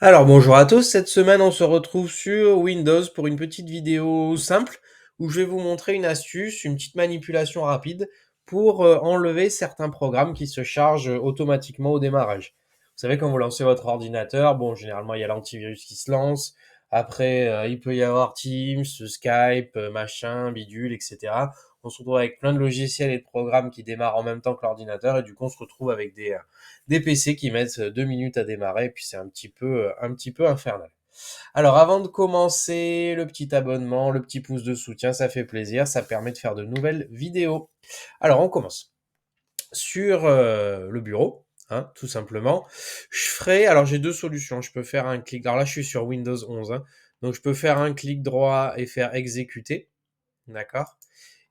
Alors bonjour à tous, cette semaine on se retrouve sur Windows pour une petite vidéo simple où je vais vous montrer une astuce, une petite manipulation rapide pour enlever certains programmes qui se chargent automatiquement au démarrage. Vous savez, quand vous lancez votre ordinateur, bon, généralement il y a l'antivirus qui se lance, après il peut y avoir Teams, Skype, machin, bidule, etc. On se retrouve avec plein de logiciels et de programmes qui démarrent en même temps que l'ordinateur et du coup on se retrouve avec des PC qui mettent 2 minutes à démarrer, et puis c'est un petit peu infernal. Alors avant de commencer, le petit abonnement, le petit pouce de soutien, ça fait plaisir, ça permet de faire de nouvelles vidéos. Alors on commence. Sur le bureau, hein, tout simplement, alors j'ai deux solutions, je peux faire un clic, alors là je suis sur Windows 11, hein, donc je peux faire un clic droit et faire exécuter, d'accord.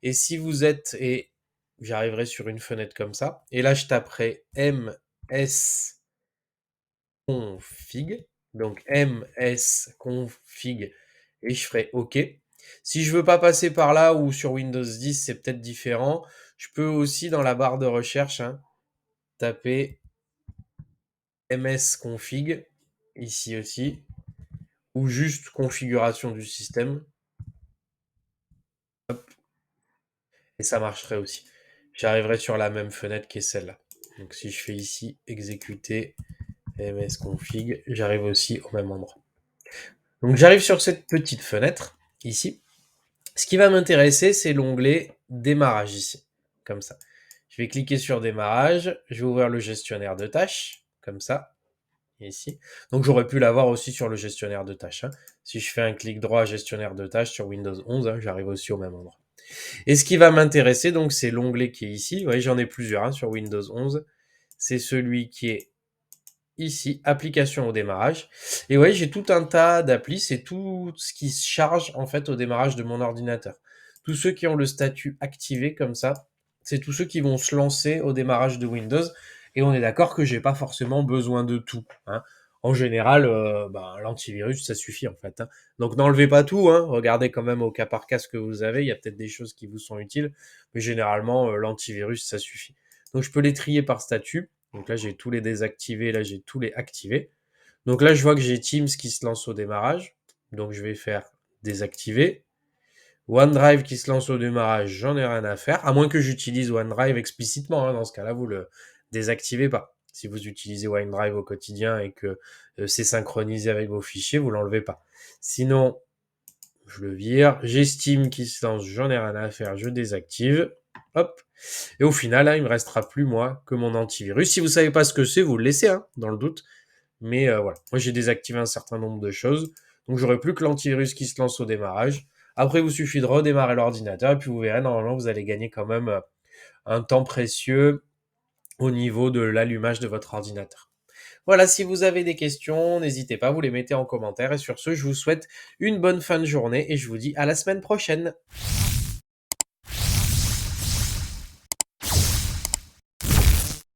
Et si vous êtes, et j'arriverai sur une fenêtre comme ça, et là je taperai ms config, donc msconfig, et je ferai OK. Si je veux pas passer par là ou sur Windows 10, c'est peut-être différent. Je peux aussi dans la barre de recherche, hein, taper msconfig, ici aussi, ou juste configuration du système, et ça marcherait aussi. J'arriverai sur la même fenêtre qui est celle-là. Donc si je fais ici exécuter msconfig, j'arrive aussi au même endroit. Donc j'arrive sur cette petite fenêtre ici. Ce qui va m'intéresser, c'est l'onglet démarrage ici, comme ça. Je vais cliquer sur démarrage, je vais ouvrir le gestionnaire de tâches, comme ça, ici. Donc j'aurais pu l'avoir aussi sur le gestionnaire de tâches, hein. Si je fais un clic droit gestionnaire de tâches sur Windows 11, hein, j'arrive aussi au même endroit. Et ce qui va m'intéresser, donc, c'est l'onglet qui est ici. Vous voyez, j'en ai plusieurs, hein, sur Windows 11. C'est celui qui est ici, application au démarrage. Et ouais, j'ai tout un tas d'applis, c'est tout ce qui se charge en fait au démarrage de mon ordinateur. Tous ceux qui ont le statut activé comme ça, c'est tous ceux qui vont se lancer au démarrage de Windows. Et on est d'accord que j'ai pas forcément besoin de tout, hein. En général, l'antivirus, ça suffit en fait, hein. Donc n'enlevez pas tout, hein. Regardez quand même au cas par cas ce que vous avez. Il y a peut-être des choses qui vous sont utiles, mais généralement, l'antivirus, ça suffit. Donc je peux les trier par statut. Donc là, j'ai tous les désactivés, là, j'ai tous les activés. Donc là, je vois que j'ai Teams qui se lance au démarrage. Donc je vais faire désactiver. OneDrive qui se lance au démarrage, j'en ai rien à faire. À moins que j'utilise OneDrive explicitement, hein. Dans ce cas-là, vous le désactivez pas. Si vous utilisez OneDrive au quotidien et que c'est synchronisé avec vos fichiers, vous l'enlevez pas. Sinon, je le vire. J'ai Steam qui se lance, j'en ai rien à faire, je désactive. Hop. Et au final, hein, il me restera plus, moi, que mon antivirus. Si vous savez pas ce que c'est, vous le laissez, hein, dans le doute. Mais voilà. Moi, j'ai désactivé un certain nombre de choses. Donc, j'aurai plus que l'antivirus qui se lance au démarrage. Après, il vous suffit de redémarrer l'ordinateur. Et puis, vous verrez, normalement, vous allez gagner quand même un temps précieux au niveau de l'allumage de votre ordinateur. Voilà, si vous avez des questions, n'hésitez pas, vous les mettez en commentaire. Et sur ce, je vous souhaite une bonne fin de journée et je vous dis à la semaine prochaine.